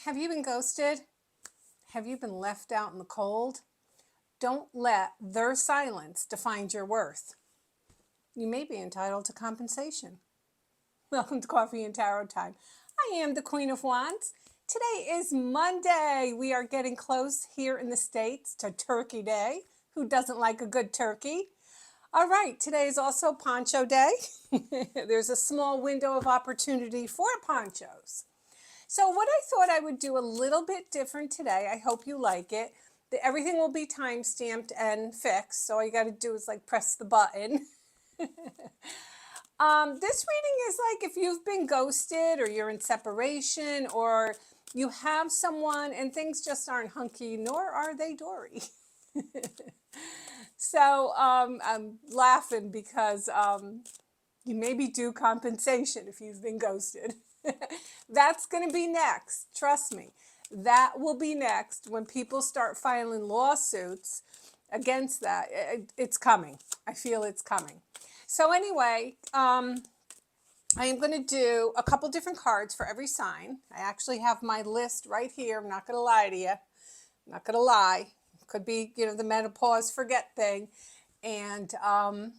Have you been ghosted? Have you been left out in the cold? Don't let their silence define your worth. You may be entitled to compensation. Welcome to Coffee and Tarot Time. I am the Queen of Wands. Today is Monday. We are getting close here in the States to Turkey Day. Who doesn't like a good turkey? All right, today is also Poncho Day. There's a small window of opportunity for ponchos. So what I thought I would do a little bit different today, I hope you like it. Everything will be time stamped and fixed, so all you got to do is like press the button. This reading is like if you've been ghosted or you're in separation or you have someone and things just aren't hunky, nor are they dory. So I'm laughing because you maybe due compensation if you've been ghosted. That's going to be next. Trust me. That will be next when people start filing lawsuits against that. It's coming. I feel it's coming. So anyway, I am going to do a couple different cards for every sign. I actually have my list right here. I'm not going to lie to you. I'm not going to lie. Could be, the menopause forget thing. And I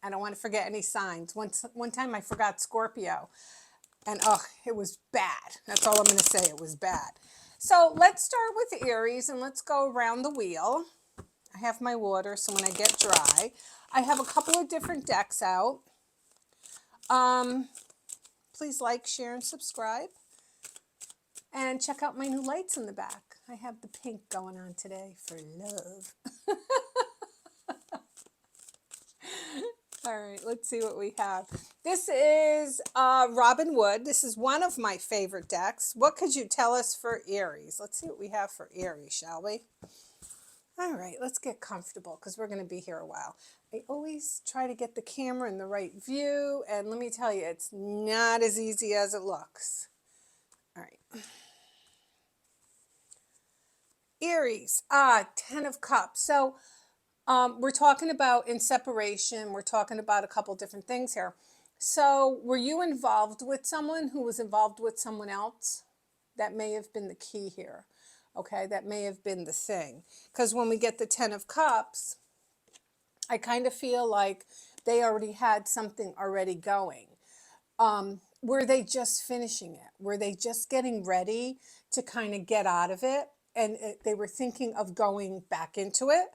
don't want to forget any signs. One time I forgot Scorpio. And it was bad. That's all I'm going to say. It was bad. So let's start with Aries and let's go around the wheel. I have my water, so when I get dry, I have a couple of different decks out. Please like, share, and subscribe. And check out my new lights in the back. I have the pink going on today for love. All right, let's see what we have. This is Robin Wood. This is one of my favorite decks. What could you tell us for Aries? Let's see what we have for Aries, shall we? All right, let's get comfortable because we're going to be here a while. I always try to get the camera in the right view, and let me tell you, it's not as easy as it looks. All right. Aries, 10 of Cups. So we're talking about in separation. We're talking about a couple different things here. So were you involved with someone who was involved with someone else? That may have been the key here. Okay, that may have been the thing. Because when we get the 10 of Cups, I kind of feel like they already had something already going. Were they just finishing it? Were they just getting ready to kind of get out of it? And they were thinking of going back into it.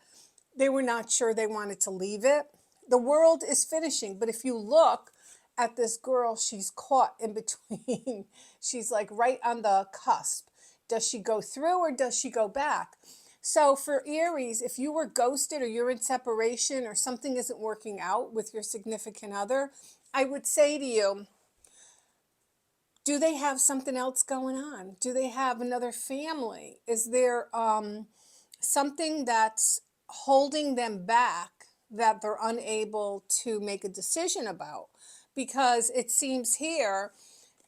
They were not sure they wanted to leave it. The world is finishing, but if you look at this girl, she's caught in between. She's like right on the cusp. Does she go through or does she go back? So for Aries, if you were ghosted or you're in separation or something isn't working out with your significant other, I would say to you, do they have something else going on? Do they have another family? Is there something that's holding them back that they're unable to make a decision about? Because it seems here,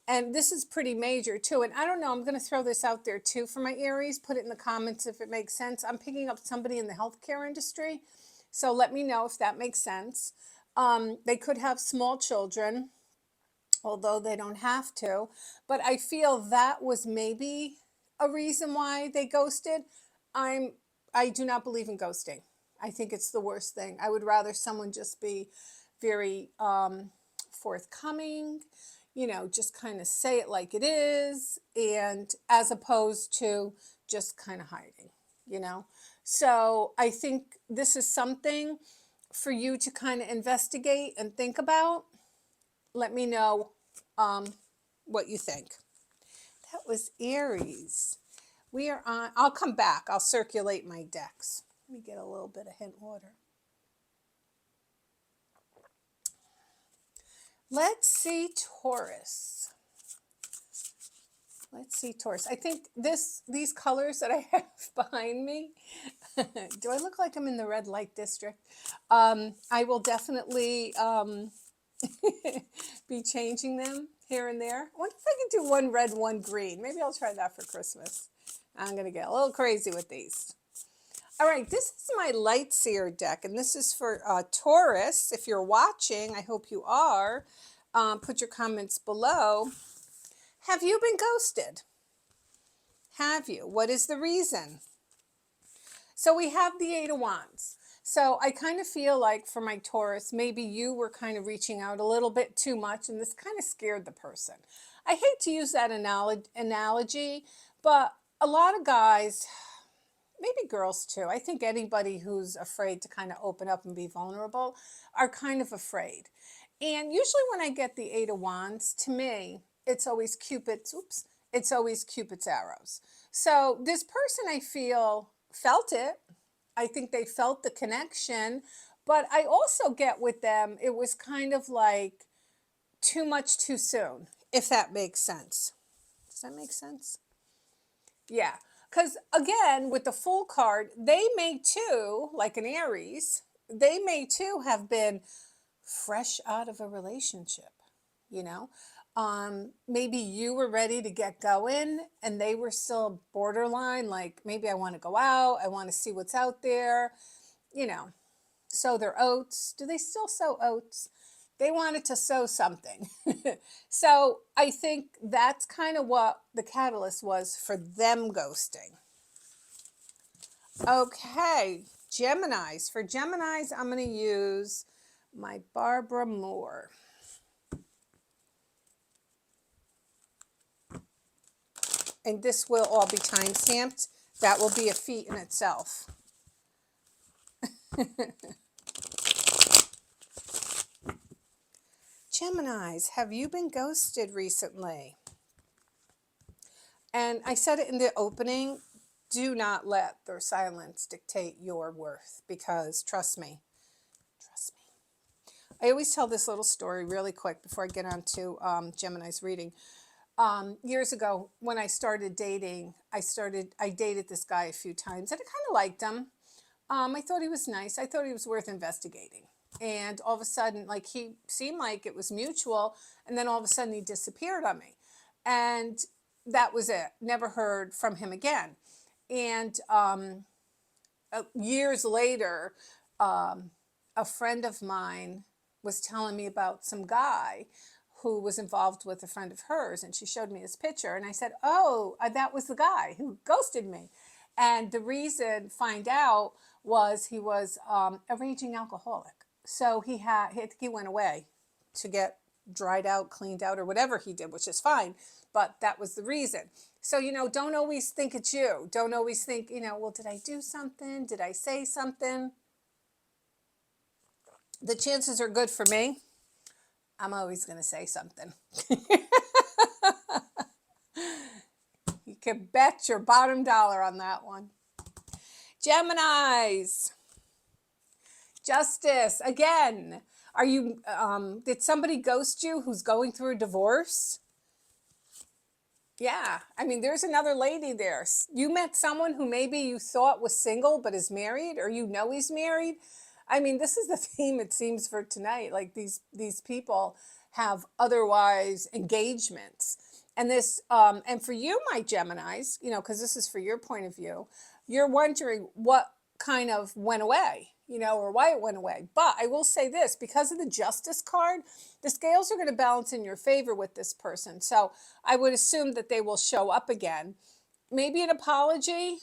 and this is pretty major too, and I don't know, I'm going to throw this out there too for my Aries. Put it in the comments if it makes sense. I'm picking up somebody in the healthcare industry, so let me know if that makes sense. They could have small children, although they don't have to, but I feel that was maybe a reason why they ghosted. I do not believe in ghosting. I think it's the worst thing. I would rather someone just be very forthcoming, just kind of say it like it is, and as opposed to just kind of hiding. So I think this is something for you to kind of investigate and think about. Let me know what you think. That was Aries. We are on, I'll come back. I'll circulate my decks. Let me get a little bit of hint water. Let's see Taurus. Let's see Taurus. I think these colors that I have behind me, do I look like I'm in the red light district? I will definitely be changing them here and there. I wonder if I can do one red, one green. Maybe I'll try that for Christmas. I'm going to get a little crazy with these. All right, this is my Light Seer deck, and this is for Taurus. If you're watching, I hope you are. Put your comments below. Have you been ghosted? have you? What is the reason? So we have the Eight of Wands. So I kind of feel like for my Taurus, maybe you were kind of reaching out a little bit too much and this kind of scared the person. I hate to use that analogy, but a lot of guys, maybe girls too, I think anybody who's afraid to kind of open up and be vulnerable are kind of afraid. And usually when I get the Eight of Wands, to me, it's always it's always Cupid's arrows. So this person, I feel, felt it. I think they felt the connection, but I also get with them, it was kind of like too much too soon, if that makes sense. Does that make sense? Yeah. Because again, with the Fool card, they may too, like an Aries, they may too have been fresh out of a relationship, you know? Maybe you were ready to get going and they were still borderline, like maybe I want to go out, I want to see what's out there, you know, sow their oats. Do they still sow oats? They wanted to sow something. So I think that's kind of what the catalyst was for them ghosting. Okay, Geminis. For Geminis, I'm going to use my Barbara Moore. And this will all be time stamped. That will be a feat in itself. Geminis, have you been ghosted recently? And I said it in the opening, do not let their silence dictate your worth, because trust me. I always tell this little story really quick before I get on to Gemini's reading. Years ago, when I started dating, I dated this guy a few times and I kind of liked him. I thought he was nice. I thought he was worth investigating. And all of a sudden, like, he seemed like it was mutual, and then all of a sudden he disappeared on me. And that was it. Never heard from him again. And years later, a friend of mine was telling me about some guy who was involved with a friend of hers, and she showed me his picture, and I said, oh, that was the guy who ghosted me. And the reason, find out, was he was a raging alcoholic. So he went away to get dried out, cleaned out, or whatever he did, which is fine, but that was the reason. So, you know, don't always think it's you. Don't always think, you know, well, did I do something? Did I say something? The chances are good for me. I'm always going to say something. You can bet your bottom dollar on that one. Geminis. Justice. Again, are you, did somebody ghost you who's going through a divorce? Yeah, I mean, there's another lady there. You met someone who maybe you thought was single but is married, or you know he's married. I mean, this is the theme, it seems, for tonight. Like, these people have otherwise engagements. And this, and for you, my Geminis, you know, because this is for your point of view, you're wondering what kind of went away, you know, or why it went away. But I will say this, because of the Justice card, the scales are going to balance in your favor with this person. So I would assume that they will show up again. Maybe an apology.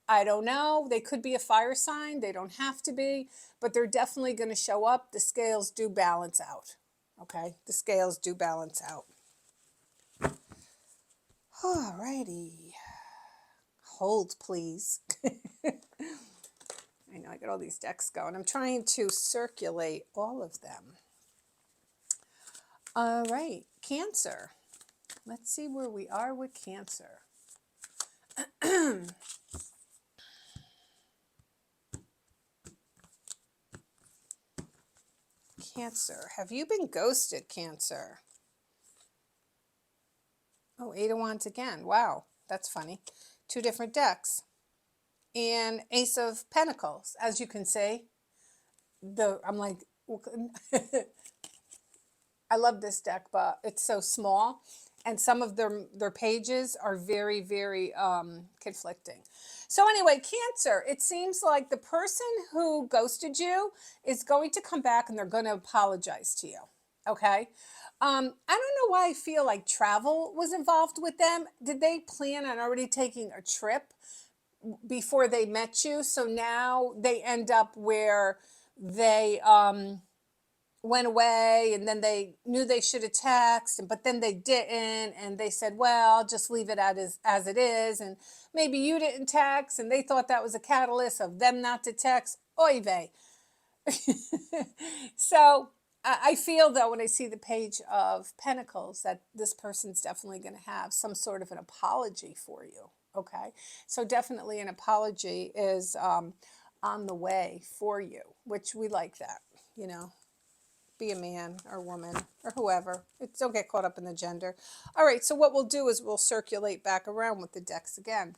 I don't know. They could be a fire sign. They don't have to be, but they're definitely going to show up. The scales do balance out. Okay? The scales do balance out. Alrighty. Hold, please. I know I got all these decks going. I'm trying to circulate all of them. All right, Cancer. Let's see where we are with Cancer. Cancer. Have you been ghosted, Cancer? Oh, Eight of Wands again. Wow, that's funny. Two different decks. And Ace of Pentacles. As you can see, I'm like, I love this deck, but it's so small. And some of their pages are very, very conflicting. So anyway, Cancer, it seems like the person who ghosted you is going to come back and they're going to apologize to you. Okay? I don't know why I feel like travel was involved with them. Did they plan on already taking a trip before they met you? So now they end up where they went away, and then they knew they should have texted, but then they didn't, and they said, well, I'll just leave it as it is. And maybe you didn't text, and they thought that was a catalyst of them not to text. Oy vey. So I feel, though, when I see the Page of Pentacles, that this person's definitely going to have some sort of an apology for you. Okay. So definitely an apology is on the way for you, which we like that, you know. Be a man or woman or whoever. Don't get caught up in the gender. All right, so what we'll do is we'll circulate back around with the decks again.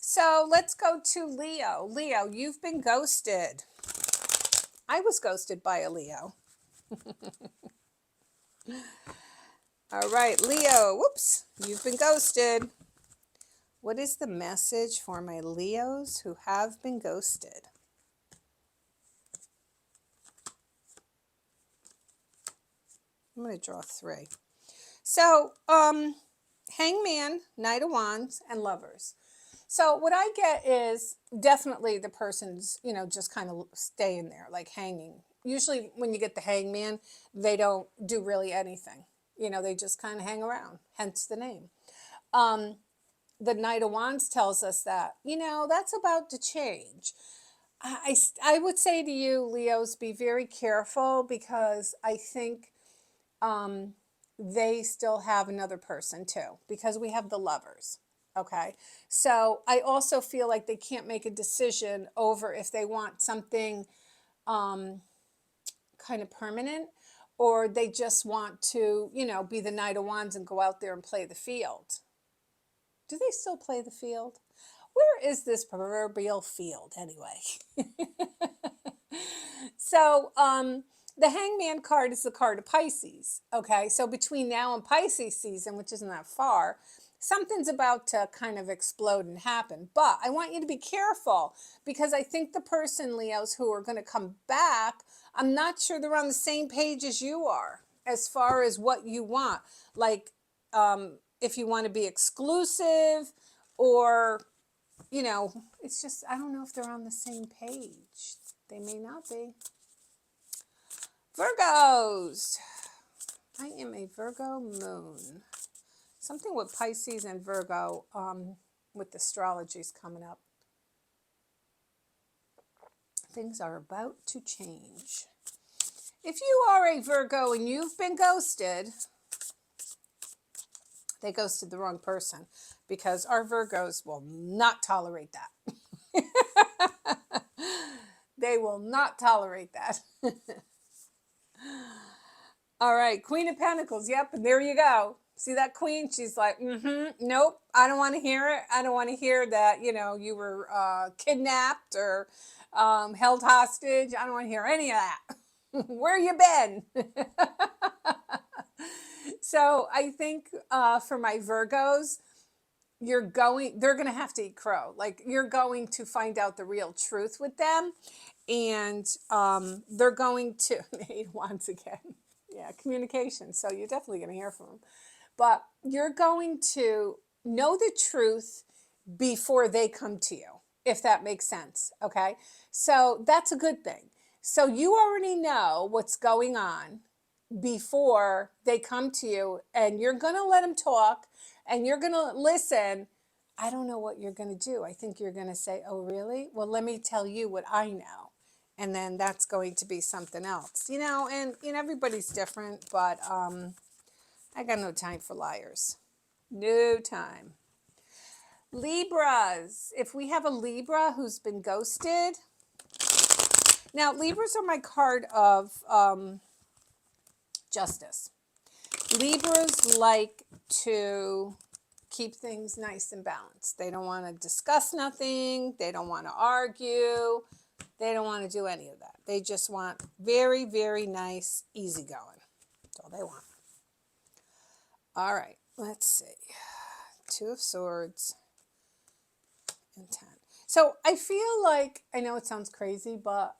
So let's go to Leo. Leo, you've been ghosted. I was ghosted by a Leo. All right, Leo, whoops, you've been ghosted. What is the message for my Leos who have been ghosted? I'm going to draw 3. So, Hangman, Knight of Wands, and Lovers. So what I get is definitely the person's, you know, just kind of staying there, like hanging. Usually when you get the Hangman, they don't do really anything. You know, they just kind of hang around, hence the name. The Knight of Wands tells us that, you know, that's about to change. I would say to you, Leos, be very careful, because I think they still have another person too, because we have the Lovers. Okay. So I also feel like they can't make a decision over if they want something kind of permanent, or they just want to, you know, be the Knight of Wands and go out there and play the field. Do they still play the field? Where is this proverbial field anyway? So, the Hangman card is the card of Pisces. Okay, so between now and Pisces season, which isn't that far, something's about to kind of explode and happen. But I want you to be careful, because I think the person, Leos, who are going to come back, I'm not sure they're on the same page as you are as far as what you want. Like, if you want to be exclusive, or, you know, it's just, I don't know if they're on the same page. They may not be. Virgos. I am a Virgo moon. Something with Pisces and Virgo with astrology's coming up. Things are about to change. If you are a Virgo and you've been ghosted, they ghosted the wrong person, because our Virgos will not tolerate that. They will not tolerate that. All right, Queen of Pentacles. Yep, and there you go. See that queen? She's like, nope, I don't want to hear it. I don't want to hear that, you know, you were kidnapped or held hostage. I don't want to hear any of that. Where you been? So I think for my Virgos, they're going to have to eat crow. Like, you're going to find out the real truth with them. And they're going to, once again, yeah, communication. So you're definitely going to hear from them. But you're going to know the truth before they come to you, if that makes sense. Okay. So that's a good thing. So you already know what's going on before they come to you, and you're going to let them talk, and you're going to listen. I don't know what you're going to do. I think you're going to say, oh, really? Well, let me tell you what I know. And then that's going to be something else, you know, and you know, everybody's different, but I got no time for liars. No time. Libras. If we have a Libra who's been ghosted. Now, Libras are my card of justice. Libras like to keep things nice and balanced. They don't want to discuss nothing. They don't want to argue. They don't want to do any of that. They just want very, very nice, easy going. That's all they want. All right, let's see. 2 of Swords and 10. So I feel like, I know it sounds crazy, but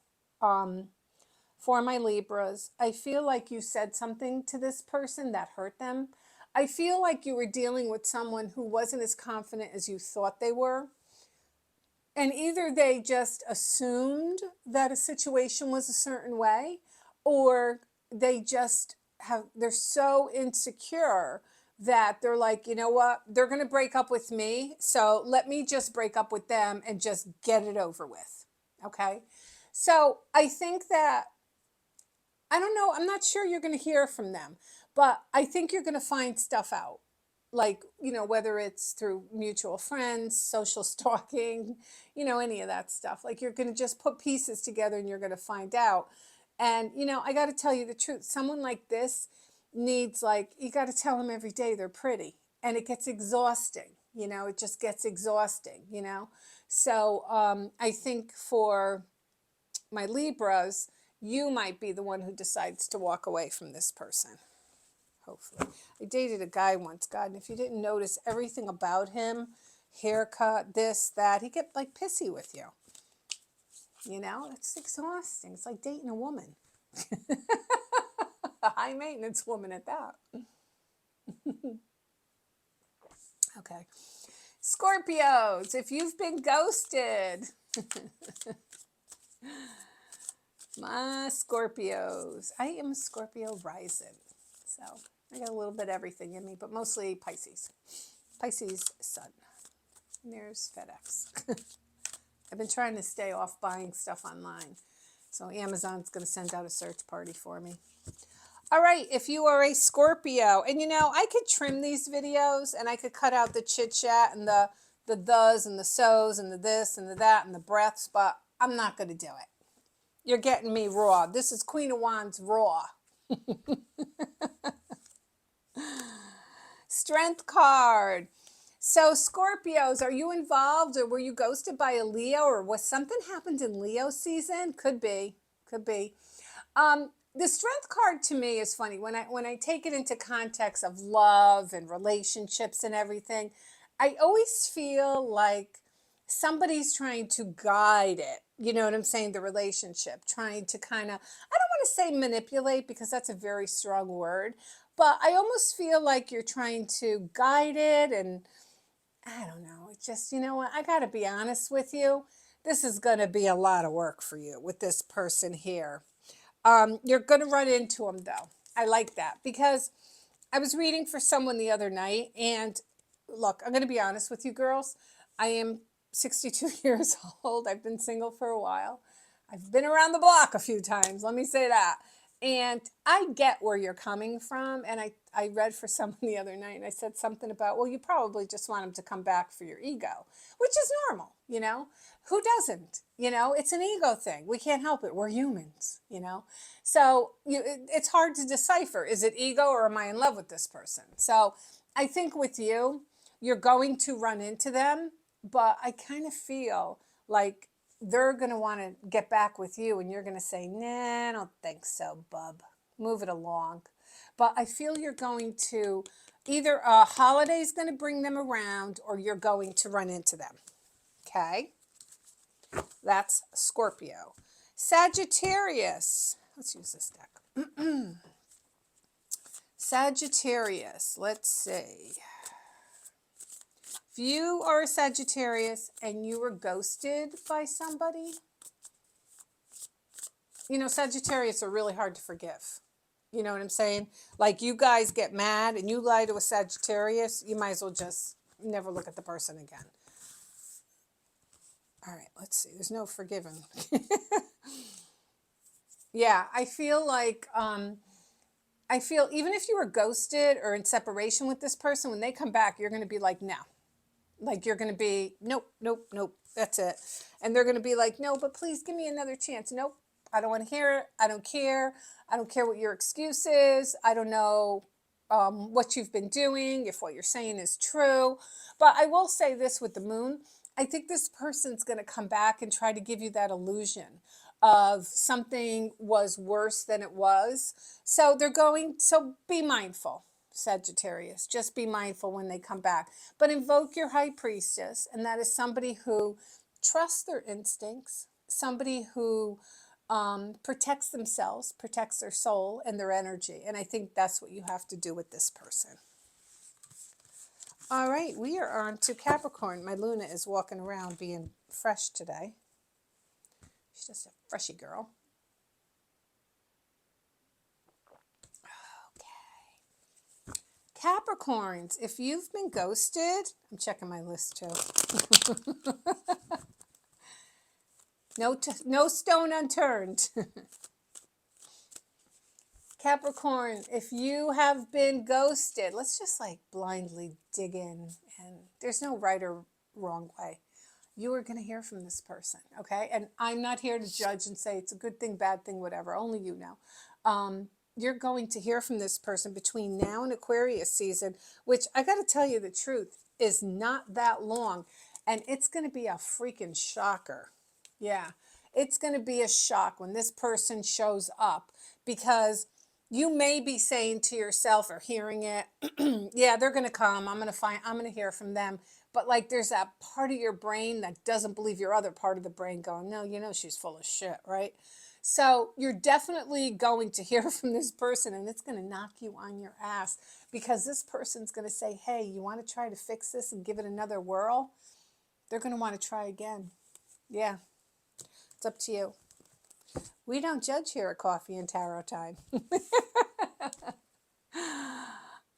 for my Libras, I feel like you said something to this person that hurt them. I feel like you were dealing with someone who wasn't as confident as you thought they were. And either they just assumed that a situation was a certain way, or they just they're so insecure that they're like, you know what, they're going to break up with me. So let me just break up with them and just get it over with. Okay. So I think that, I don't know, I'm not sure you're going to hear from them, but I think you're going to find stuff out. Like, whether it's through mutual friends, social stalking, any of that stuff. Like, you're going to just put pieces together and you're going to find out. And, I got to tell you the truth. Someone like this needs, like, you got to tell them every day they're pretty. And it gets exhausting. It just gets exhausting. So I think for my Libras, you might be the one who decides to walk away from this person. Hopefully. I dated a guy once, God, and if you didn't notice everything about him, haircut, this, that, he get like pissy with you. It's exhausting. It's like dating a woman. A high maintenance woman at that. Okay. Scorpios, if you've been ghosted. My Scorpios. I am Scorpio rising. So I got a little bit of everything in me, but mostly Pisces. Pisces sun. And there's FedEx. I've been trying to stay off buying stuff online. So Amazon's going to send out a search party for me. All right, if you are a Scorpio, and I could trim these videos and I could cut out the chit chat and the thes and the so's and the this and the that and the breaths, but I'm not going to do it. You're getting me raw. This is Queen of Wands raw. Strength card. So Scorpios, are you involved, or were you ghosted by a Leo, or was something happened in Leo season? Could be. The strength card to me is funny when I take it into context of love and relationships and everything. I always feel like somebody's trying to guide it. You know what I'm saying? The relationship, trying to kind of, I don't want to say manipulate because that's a very strong word, but I almost feel like you're trying to guide it. And I don't know. It's just, what? I got to be honest with you. This is going to be a lot of work for you with this person here. You're going to run into them, though. I like that because I was reading for someone the other night, and look, I'm going to be honest with you girls. I am 62 years old. I've been single for a while. I've been around the block a few times. Let me say that. And I get where you're coming from. And I read for someone the other night, and I said something about, well, you probably just want him to come back for your ego, which is normal, Who doesn't? It's an ego thing. We can't help it. We're humans. So it's hard to decipher. Is it ego, or am I in love with this person? So I think with you, you're going to run into them, but I kind of feel like they're going to want to get back with you, and you're going to say, nah, I don't think so, bub. Move it along. But I feel you're going to, either a holiday's going to bring them around, or you're going to run into them. Okay? That's Scorpio. Sagittarius. Let's use this deck. Sagittarius. Let's see. If you are a Sagittarius and you were ghosted by somebody, Sagittarius are really hard to forgive. You know what I'm saying? Like, you guys get mad and you lie to a Sagittarius, you might as well just never look at the person again. All right, let's see. There's no forgiving. Yeah, I feel like, even if you were ghosted or in separation with this person, when they come back, you're going to be like, no. Like, you're going to be, nope, nope, nope, that's it. And they're going to be like, no, but please give me another chance. Nope, I don't want to hear it. I don't care. I don't care what your excuse is. I don't know what you've been doing, if what you're saying is true. But I will say this with the moon. I think this person's going to come back and try to give you that illusion of something was worse than it was. So so be mindful. Sagittarius, just be mindful when they come back, but invoke your high priestess, and that is somebody who trusts their instincts, somebody who protects themselves, protects their soul and their energy. And I think that's what you have to do with this person. All right, we are on to Capricorn. My Luna is walking around being fresh today. She's just a freshy girl. Okay. Capricorns, if you've been ghosted, I'm checking my list too. No stone unturned. Capricorn, if you have been ghosted, let's just like blindly dig in, and there's no right or wrong way. You are going to hear from this person, okay? And I'm not here to judge and say it's a good thing, bad thing, whatever. Only you know. You're going to hear from this person between now and Aquarius season, which I got to tell you the truth is not that long. And it's going to be a freaking shocker. Yeah, it's going to be a shock when this person shows up, because you may be saying to yourself or hearing it, yeah, they're going to come. I'm going to hear from them. But like there's that part of your brain that doesn't believe your other part of the brain going, no, you know, she's full of shit, right? So you're definitely going to hear from this person, and it's going to knock you on your ass, because this person's going to say, hey, you want to try to fix this and give it another whirl? They're going to want to try again. Yeah, it's up to you. We don't judge here at Coffee and Tarot Time.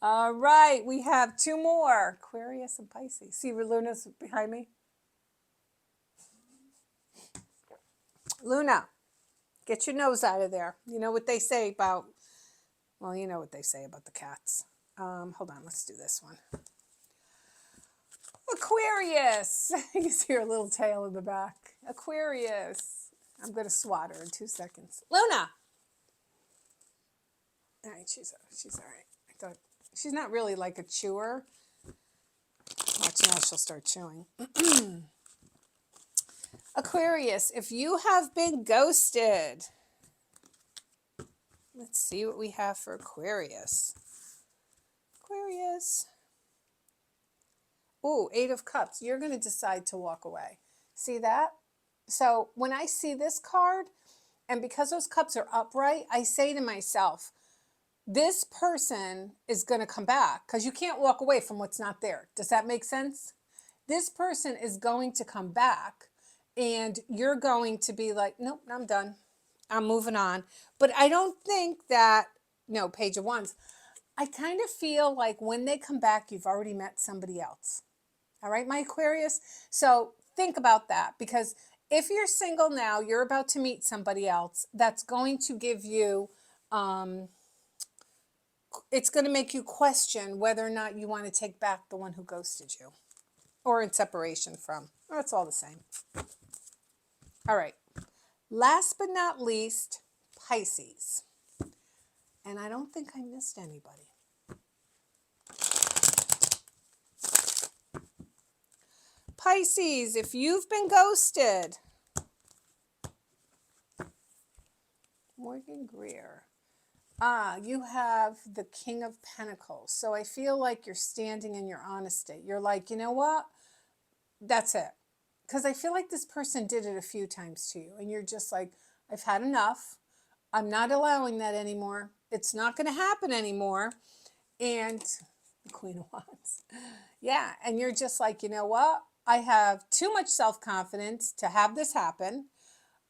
All right, we have two more, Aquarius and Pisces. See where Luna's behind me? Luna, get your nose out of there. You know what they say about, well, you know what they say about the cats. Hold on, let's do this one. Aquarius. You can see her little tail in the back. Aquarius. I'm going to swat her in 2 seconds. Luna. All right, she's all right. I thought she's not really like a chewer. Watch now, she'll start chewing. Aquarius, if you have been ghosted, let's see what we have for Aquarius. Aquarius. Ooh, 8 of Cups. You're going to decide to walk away. See that? So when I see this card, and because those cups are upright, I say to myself, this person is going to come back, because you can't walk away from what's not there. Does that make sense? This person is going to come back, and you're going to be like, nope, I'm done. I'm moving on. But I don't think that, no, Page of Wands. I kind of feel like when they come back, you've already met somebody else. All right, my Aquarius. So think about that, because if you're single now, you're about to meet somebody else that's going to give you, it's going to make you question whether or not you want to take back the one who ghosted you or in separation from. Oh, it's all the same. All right. Last but not least, Pisces. And I don't think I missed anybody. Pisces, if you've been ghosted. Morgan Greer. You have the King of Pentacles. So I feel like you're standing in your honesty. You're like, you know what? That's it. Because I feel like this person did it a few times to you. And you're just like, I've had enough. I'm not allowing that anymore. It's not going to happen anymore. And the Queen of Wands. Yeah. And you're just like, you know what? I have too much self-confidence to have this happen.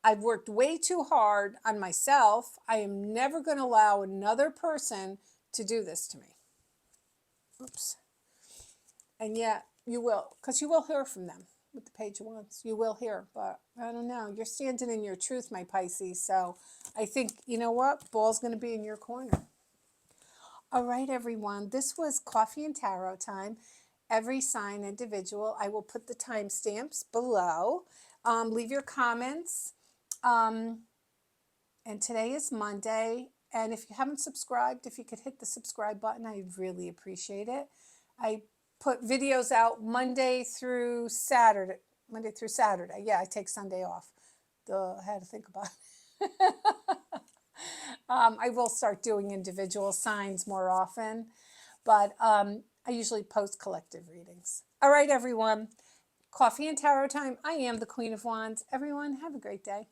I've worked way too hard on myself. I am never going to allow another person to do this to me. Oops. And yet you will, because you will hear from them with the Page of Wands. You will hear, but I don't know. You're standing in your truth, my Pisces. So I think, you know what? Ball's going to be in your corner. All right, everyone. This was Coffee and Tarot Time. Every sign individual. I will put the timestamps below. Leave your comments. And today is Monday. And if you haven't subscribed, if you could hit the subscribe button, I'd really appreciate it. I put videos out Monday through Saturday. Yeah, I take Sunday off. I had to think about it. I will start doing individual signs more often. But I usually post collective readings. All right, everyone. Coffee and Tarot Time. I am the Queen of Wands. Everyone, have a great day.